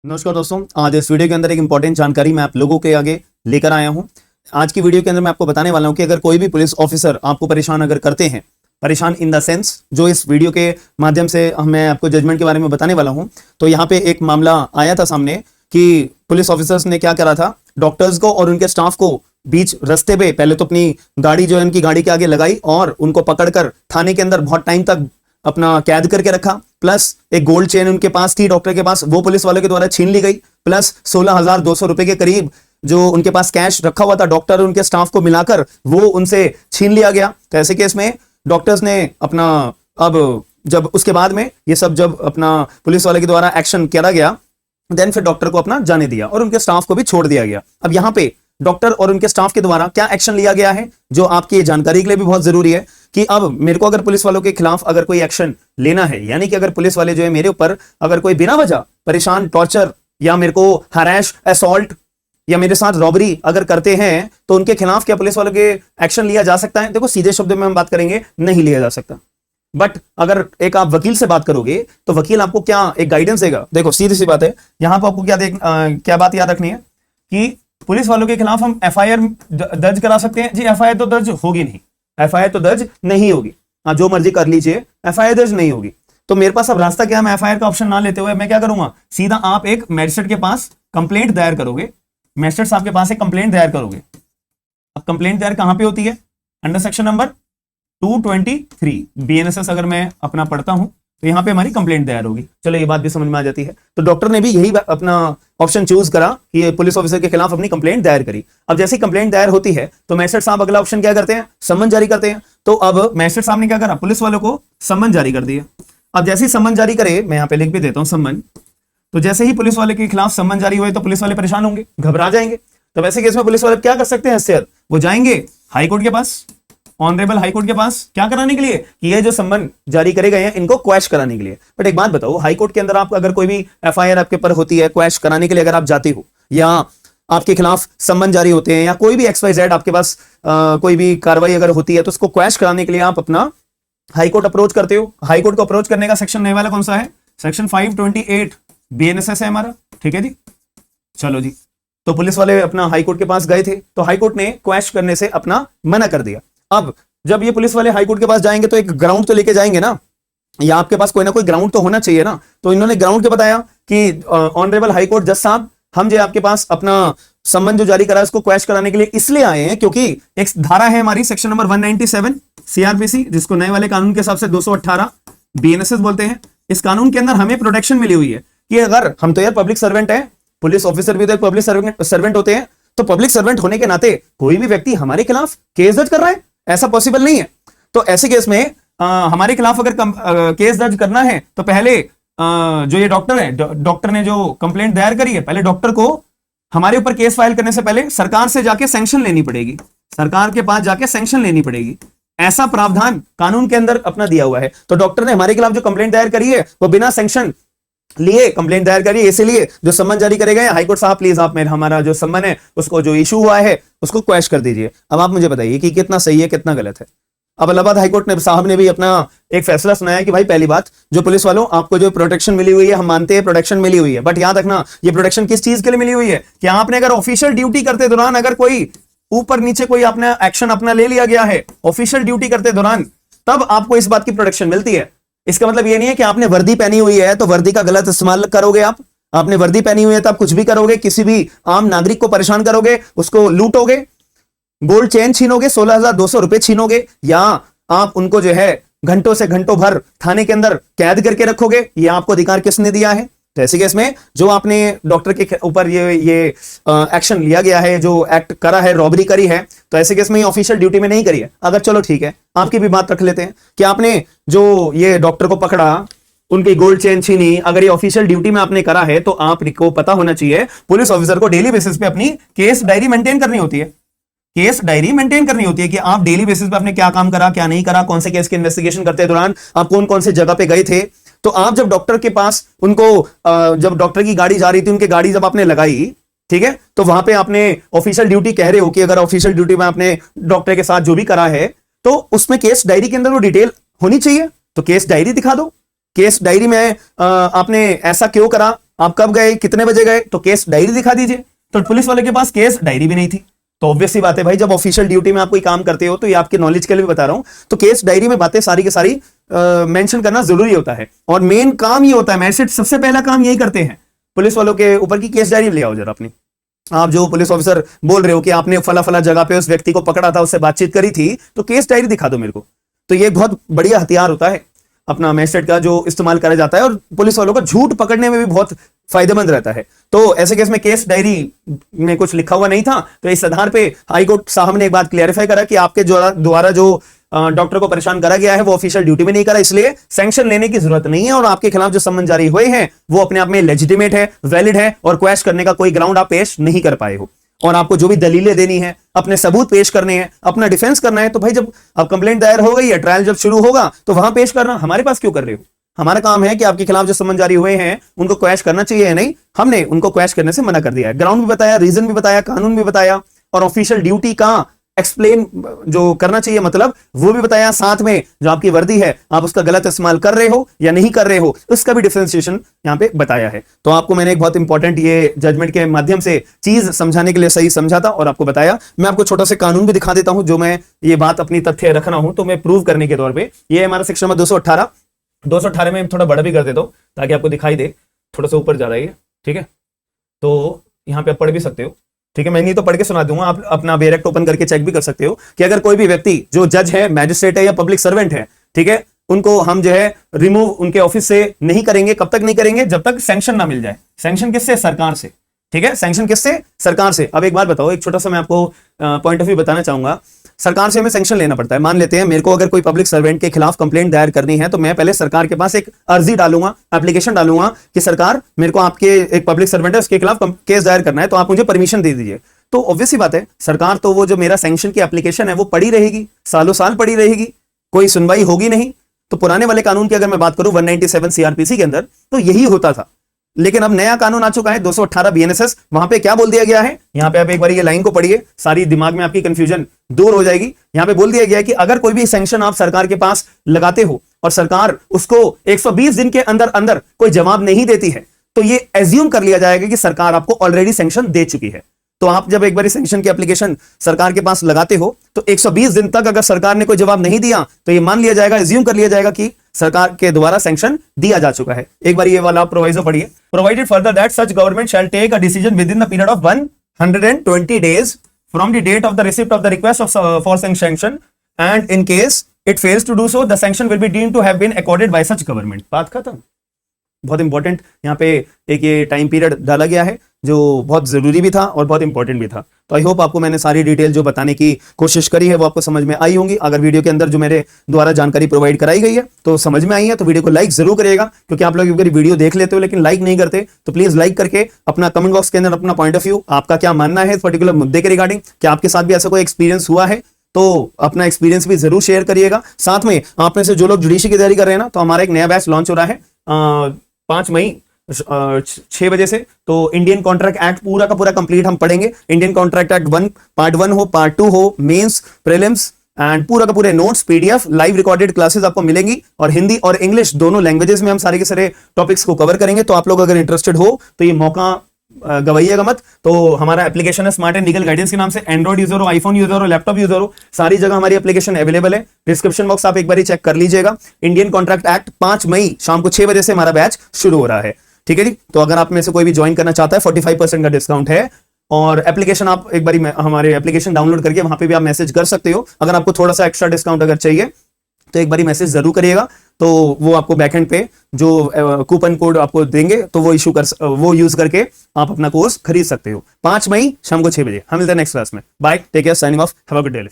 नमस्कार दोस्तों, आज इस वीडियो के अंदर एक इंपॉर्टेंट जानकारी मैं आप लोगों के आगे लेकर आया हूं। आज की वीडियो के अंदर मैं आपको बताने वाला हूं कि अगर कोई भी पुलिस ऑफिसर आपको परेशान अगर करते हैं, परेशान इन द सेंस जो इस वीडियो के माध्यम से मैं आपको जजमेंट के बारे में बताने वाला हूं, तो यहाँ पे एक मामला आया था सामने कि पुलिस ऑफिसर्स ने क्या करा था, डॉक्टर्स को और उनके स्टाफ को बीच रास्ते पे पहले तो अपनी गाड़ी जो है उनकी गाड़ी के आगे लगाई और उनको पकड़कर थाने के अंदर बहुत टाइम तक अपना कैद करके रखा। प्लस एक गोल्ड चेन उनके पास थी डॉक्टर के पास, वो पुलिस वालों के द्वारा छीन ली गई। प्लस 16,200 रुपए के करीब जो उनके पास कैश रखा हुआ था डॉक्टर और उनके स्टाफ को मिलाकर वो उनसे छीन लिया गया। तो ऐसे केस में डॉक्टर्स ने अपना अब जब उसके बाद में ये सब जब अपना पुलिस वाले के द्वारा एक्शन किया गया, देन फिर डॉक्टर को अपना जाने दिया और उनके स्टाफ को भी छोड़ दिया गया। अब यहाँ पे डॉक्टर और उनके स्टाफ के द्वारा क्या एक्शन लिया गया है, जो आपकी जानकारी के लिए भी बहुत जरूरी है कि अब मेरे को अगर पुलिस वालों के खिलाफ अगर कोई एक्शन लेना है, यानी कि अगर पुलिस वाले जो है मेरे ऊपर अगर कोई बिना वजह परेशान, टॉर्चर या मेरे को हरैश, असॉल्ट या मेरे साथ रॉबरी अगर करते हैं, तो उनके खिलाफ क्या पुलिस वालों के एक्शन लिया जा सकता है? देखो, सीधे शब्दों में हम बात करेंगे, नहीं लिया जा सकता। बट अगर एक आप वकील से बात करोगे तो वकील आपको क्या एक गाइडेंस देगा। देखो, सीधी सी बात है, यहां पर आपको क्या बात याद रखनी है कि पुलिस वालों के खिलाफ हम एफआईआर दर्ज करा सकते हैं। जी, एफआईआर तो दर्ज होगी नहीं, एफआईआर तो दर्ज नहीं होगी। हाँ, जो मर्जी कर लीजिए, एफआईआर दर्ज नहीं होगी। तो मेरे पास अब रास्ता क्या है, मैं एफआईआर का ऑप्शन ना लेते हुए मैं क्या करूंगा, सीधा आप एक मैजिस्ट्रेट के पास कंप्लेंट दायर करोगे। मैजिस्ट्रेट साहब के पास एक कंप्लेंट दायर करोगे। अब कंप्लेंट दायर कहां पे होती है? अंडर सेक्शन नंबर 223 बीएनएसएस अगर मैं अपना पढ़ता हूं तो यहां पे हमारी कंप्लेंट दायर होगी। चलो, ये बात भी समझ में आ जाती है। तो डॉक्टर ने भी यही अपना ऑप्शन चूज करा कि पुलिस ऑफिसर के खिलाफ अपनी कंप्लेंट दायर करी। अब जैसी कंप्लेंट दायर होती है तो मैजिस्ट्रेट साहब अगला ऑप्शन क्या करते हैं, सम्मन जारी करते हैं। तो अब मैजिस्ट्रेट साहब ने क्या करा, पुलिस वालों को सम्मन जारी कर दिया। अब जैसे ही सम्मन जारी करे, मैं यहाँ पे लिख भी देता हूँ सम्मन, तो जैसे ही पुलिस वाले के खिलाफ सम्मन जारी हुए तो पुलिस वाले परेशान होंगे, घबरा जाएंगे। तो वैसे केस में पुलिस वाले क्या कर सकते हैं सर, वो जाएंगे हाईकोर्ट के पास, ऑनरेबल हाईकोर्ट के पास, क्या कराने के लिए कि ये जो सम्मन जारी करे गए हैं इनको क्वैश कराने के लिए। बट एक बात बताओ, हाईकोर्ट के अंदर आप अगर कोई भी एफआईआर आपके ऊपर होती है, क्वैश कराने के लिए अगर आप जाते हो या आपके खिलाफ सम्मन जारी होते हैं या कोई भी XYZ आपके पास कोई भी कार्रवाई अगर होती है, तो उसको क्वैश कराने के लिए आप अपना हाईकोर्ट अप्रोच करते हो। हाईकोर्ट को अप्रोच करने का सेक्शन नए वाला कौन सा है? सेक्शन 528 बीएनएसएस है हमारा, ठीक है जी। चलो जी, तो पुलिस वाले अपना हाईकोर्ट के पास गए थे, तो हाईकोर्ट ने क्वैश करने से अपना मना कर दिया। अब जब ये पुलिस वाले हाईकोर्ट के पास जाएंगे तो एक ग्राउंड तो लेके जाएंगे ना, या आपके पास कोई ना कोई ग्राउंड तो होना चाहिए ना। तो इन्होंने ग्राउंड के बताया कि ऑनरेबल हाईकोर्ट जज साहब, हम जो आपके पास अपना सम्मन जो जारी करा उसको क्वैश कराने के लिए इसलिए आए हैं क्योंकि एक धारा है हमारी सेक्शन नंबर 197 सीआरपीसी, जिसको नए वाले कानून के हिसाब से 218 बीएनएसएस बोलते हैं। इस कानून के अंदर हमें प्रोटेक्शन मिली हुई है कि अगर हम तो यार पब्लिक सर्वेंट है, पुलिस ऑफिसर भी तो पब्लिक सर्वेंट होते हैं, तो पब्लिक सर्वेंट होने के नाते कोई भी व्यक्ति हमारे खिलाफ केस दर्ज कर रहा है, ऐसा पॉसिबल नहीं है। तो ऐसे केस में हमारे खिलाफ अगर केस दर्ज करना है तो पहले जो ये डॉक्टर है, डॉक्टर ने जो कंप्लेंट दायर करी है, पहले डॉक्टर को हमारे ऊपर केस फाइल करने से पहले सरकार से जाके सैंक्शन लेनी पड़ेगी, सरकार के पास जाके सैंक्शन लेनी पड़ेगी। ऐसा प्रावधान कानून के अंदर अपना दिया हुआ है। तो डॉक्टर ने हमारे खिलाफ जो कंप्लेंट दायर करी है वो बिना सैंक्शन लिए कंप्लेंट दायर करिए, इसीलिए जो सम्मन जारी करे गए, हाईकोर्ट साहब प्लीज आप मेरे हमारा जो सम्मन है उसको जो इशू हुआ है उसको क्वैश कर दीजिए। अब आप मुझे बताइए कि कितना सही है कितना गलत है। अब इलाहाबाद हाईकोर्ट ने साहब ने भी अपना एक फैसला सुनाया कि भाई पहली बात, जो पुलिस वालों आपको जो प्रोटेक्शन मिली हुई है, हम मानते हैं प्रोटेक्शन मिली हुई है, बट याद रखना ये प्रोटेक्शन किस चीज के लिए मिली हुई है कि आपने अगर ऑफिशियल ड्यूटी करते दौरान अगर कोई ऊपर नीचे कोई आपने एक्शन अपना ले लिया गया है ऑफिशियल ड्यूटी करते दौरान, तब आपको इस बात की प्रोटेक्शन मिलती है। इसका मतलब ये नहीं है कि आपने वर्दी पहनी हुई है तो वर्दी का गलत इस्तेमाल करोगे। आपने वर्दी पहनी हुई है तो आप कुछ भी करोगे, किसी भी आम नागरिक को परेशान करोगे, उसको लूटोगे, गोल्ड चेन छीनोगे, 16,200 रुपए छीनोगे, या आप उनको जो है घंटों से घंटों भर थाने के अंदर कैद करके रखोगे, ये आपको अधिकार किसने दिया है? तो ऐसे केस में जो आपने डॉक्टर के ऊपर ये एक्शन लिया गया है, जो एक्ट करा है, रॉबरी करी है, तो ऐसे केस में ये ऑफिशियल ड्यूटी में नहीं करी है। अगर चलो ठीक है, आपकी भी बात रख लेते हैं कि आपने जो ये डॉक्टर को पकड़ा, उनकी गोल्ड चेन छीनी, अगर ये ऑफिशियल ड्यूटी में आपने करा है तो आपको पता होना चाहिए पुलिस ऑफिसर को डेली बेसिस पे अपनी केस डायरी मेंटेन करनी होती है। केस डायरी मेंटेन करनी होती है कि आप डेली बेसिस पे आपने क्या काम करा, क्या नहीं करा, कौन से केस की इन्वेस्टिगेशन करते दौरान आप कौन कौन से जगह पे गए थे। तो आप जब डॉक्टर के पास उनको जब डॉक्टर की गाड़ी जा रही थी, उनकी गाड़ी जब आपने लगाई, ठीक है, तो वहां पे आपने ऑफिशियल ड्यूटी कह रहे हो कि अगर ऑफिशियल ड्यूटी में आपने डॉक्टर के साथ जो भी करा है तो उसमें केस डायरी के अंदर वो डिटेल होनी चाहिए। तो केस डायरी दिखा दो, केस डायरी में आपने ऐसा क्यों करा, आप कब गए, कितने बजे गए, तो केस डायरी दिखा दीजिए। तो पुलिस वाले के पास केस डायरी भी नहीं थी। तो ऑब्वियस सी बात है भाई, जब ऑफिशियल ड्यूटी में आप कोई काम करते हो, तो ये आपके नॉलेज के लिए भी बता रहा हूं, तो केस डायरी में बातें सारी की सारी मेंशन करना जरूरी होता है। और मेन काम ये होता है, मैजिस्ट्रेट सबसे पहला काम यही करते हैं, पुलिस वालों के ऊपर की केस डायरी ले आओ जरा अपनी। आप जो पुलिस ऑफिसर बोल रहे हो कि आपने फला फला जगह पे उस व्यक्ति को पकड़ा था, उससे बातचीत करी थी, तो केस डायरी दिखा दो मेरे को। तो ये बहुत बढ़िया हथियार होता है अपना मैजिस्ट्रेट का, जो इस्तेमाल करा जाता है, और पुलिस वालों को झूठ पकड़ने में भी बहुत फायदेमंद रहता है। तो ऐसे केस में केस डायरी में कुछ लिखा हुआ नहीं था, तो इस आधार पे हाईकोर्ट साहब ने एक बात क्लैरिफाई करा कि आपके द्वारा जो डॉक्टर को परेशान करा गया है वो ऑफिशियल ड्यूटी में नहीं करा, इसलिए सैंक्शन लेने की जरूरत नहीं है, और आपके खिलाफ जो सम्मन जारी हुए हैं वो अपने आप में लेजिटिमेट है, वैलिड है, और क्वेश्चन करने का कोई ग्राउंड आप पेश नहीं कर पाए हो। और आपको जो भी दलीलें देनी है, अपने सबूत पेश करने हैं, अपना डिफेंस करना है, तो भाई जब अब कंप्लेंट दायर हो गई है, ट्रायल जब शुरू होगा तो वहां पेश करना, हमारे पास क्यों कर रहे हो? हमारा काम है कि आपके खिलाफ जो सम्मन जारी हुए हैं उनको क्वेश्चन करना चाहिए, नहीं, हमने उनको क्वेश्चन करने से मना कर दिया है। ग्राउंड भी बताया, रीजन भी बताया, कानून भी बताया, और ऑफिशियल ड्यूटी का एक्सप्लेन जो करना चाहिए मतलब वो भी बताया। साथ में जो आपकी वर्दी है आप उसका गलत इस्तेमाल कर रहे हो या नहीं कर रहे हो, उसका भी डिफरेंशिएशन यहां पे बताया है। तो आपको मैंने एक बहुत इंपॉर्टेंट ये जजमेंट के माध्यम से चीज समझाने के लिए सही समझा था और आपको बताया। मैं आपको छोटा सा कानून भी दिखा देता हूं, जो मैं ये बात अपनी तथ्य रखना हूं तो मैं प्रूव करने के तौर पर। ये हमारा सेक्शन नंबर 218 में थोड़ा बड़ा भी कर देता हूं ताकि आपको दिखाई दे, थोड़ा सा ऊपर जा रहा है, ठीक है। तो यहां पे आप पढ़ भी सकते हो, ठीक है। मैं नहीं तो पढ़ के सुना दूंगा, आप अपना बेयर एक्ट ओपन करके चेक भी कर सकते हो कि अगर कोई भी व्यक्ति जो जज है, मैजिस्ट्रेट है या पब्लिक सर्वेंट है, ठीक है, उनको हम जो है रिमूव उनके ऑफिस से नहीं करेंगे। कब तक नहीं करेंगे? जब तक सैंक्शन ना मिल जाए। सैंक्शन किससे? सरकार से, ठीक है। सैंक्शन किससे? सरकार से। अब एक बात बताओ, एक छोटा सा मैं आपको पॉइंट ऑफ व्यू बताना चाहूंगा। सरकार से हमें सैंक्शन लेना पड़ता है। मान लेते हैं मेरे को अगर कोई पब्लिक सर्वेंट के खिलाफ कंप्लेंट दायर करनी है, तो मैं पहले सरकार के पास एक अर्जी डालूंगा, एप्लीकेशन डालूंगा कि सरकार मेरे को आपके एक पब्लिक सर्वेंट है उसके खिलाफ केस दायर करना है, तो आप मुझे परमिशन दे दीजिए। तो ऑब्वियस सी बात है, सरकार तो वो जो मेरा सैंक्शन की एप्लीकेशन है वो पड़ी रहेगी, सालों साल पड़ी रहेगी, कोई सुनवाई होगी नहीं। तो पुराने वाले कानून की अगर मैं बात करूं 197 सीआरपीसी के अंदर, तो यही होता था। लेकिन अब नया कानून आ चुका है 218 बीएनएसएस। वहां पे क्या बोल दिया गया है, यहां पे आप एक बार ये लाइन को पढ़िए, सारी दिमाग में आपकी कंफ्यूजन दूर हो जाएगी। यहां पे बोल दिया गया है कि अगर कोई भी सैंक्शन आप सरकार के पास लगाते हो और सरकार उसको 120 दिन के अंदर अंदर कोई जवाब नहीं देती है, तो ये एज्यूम कर लिया जाएगा कि सरकार आपको ऑलरेडी सैंक्शन दे चुकी है। तो आप जब एक बार सैंक्शन की एप्लीकेशन सरकार के पास लगाते हो, तो 120 दिन तक अगर सरकार ने कोई जवाब नहीं दिया, तो ये मान लिया जाएगा, एज्यूम कर लिया जाएगा कि सरकार के द्वारा सैंक्शन दिया जा चुका है। एक बार ये वाला प्रोविजो पढ़िए, provided further that such government shall take a decision within the period of 120 days from the date of the receipt of the request for sanction, and in case it fails to do so the sanction will be deemed to have been accorded by such government. बात खत्म। बहुत important यहाँ पे एक ये time period डाला गया है जो बहुत जरूरी भी था और बहुत इंपॉर्टेंट भी था। तो आई होप आपको मैंने सारी डिटेल जो बताने की कोशिश करी है वो आपको समझ में आई होंगी। अगर वीडियो के अंदर जो मेरे द्वारा जानकारी प्रोवाइड कराई गई है तो समझ में आई है, तो वीडियो को लाइक जरूर करिएगा, क्योंकि आप लोग अगर वीडियो देख लेते हो लेकिन लाइक नहीं करते, तो प्लीज लाइक करके अपना कमेंट बॉक्स के अंदर अपना पॉइंट ऑफ व्यू, आपका क्या मानना है इस पर्टिकुलर मुद्दे के रिगार्डिंग, क्या आपके साथ भी ऐसा कोई एक्सपीरियंस हुआ है, तो अपना एक्सपीरियंस भी जरूर शेयर करिएगा। साथ में आप में से जो लोग जुडिशरी की तैयारी कर रहे हैं ना, तो हमारा एक नया बैच लॉन्च हो रहा है 5 मई 6 बजे से। तो इंडियन कॉन्ट्रैक्ट एक्ट पूरा का पूरा कंप्लीट हम पढ़ेंगे। इंडियन कॉन्ट्रैक्ट एक्ट 1 पार्ट 1 हो, पार्ट 2 हो, मेंस, प्रीलिम्स एंड पूरा का पूरे notes, PDF, live recorded classes आपको मिलेंगी, और हिंदी और इंग्लिश दोनों लैंग्वेजेस में हम सारे के सारे टॉपिक्स को कवर करेंगे। तो आप लोग अगर इंटरेस्टेड हो तो ये मौका गवाइएगा मत। तो हमारा एप्लीकेशन है स्मार्ट एंड लीगल गाइडेंस के नाम से। एंड्रॉइड यूजर हो, आईफोन यूजर हो, लैपटॉप यूजर हो, सारी जगह हमारी एप्लीकेशन अवेलेबल है। डिस्क्रिप्शन बॉक्स आप एक बार चेक कर लीजिएगा। इंडियन कॉन्ट्रैक्ट एक्ट 5 मई शाम को 6 बजे से हमारा बैच शुरू हो रहा है, ठीक है जी। तो अगर आप में से कोई भी ज्वाइन करना चाहता है 45% का डिस्काउंट है, और एप्लीकेशन आप एक बार हमारे एप्लीकेशन डाउनलोड करके वहां पे भी आप मैसेज कर सकते हो। अगर आपको थोड़ा सा एक्स्ट्रा डिस्काउंट अगर चाहिए तो एक बार मैसेज जरूर करिएगा, तो वो आपको बैकएंड पे जो कूपन कोड आपको देंगे तो वो यूज करके आप अपना कोर्स खरीद सकते हो। 5 मई शाम को 6 बजे हम मिलते हैं नेक्स्ट क्लास में। Bye, take care, signing off, have a good day.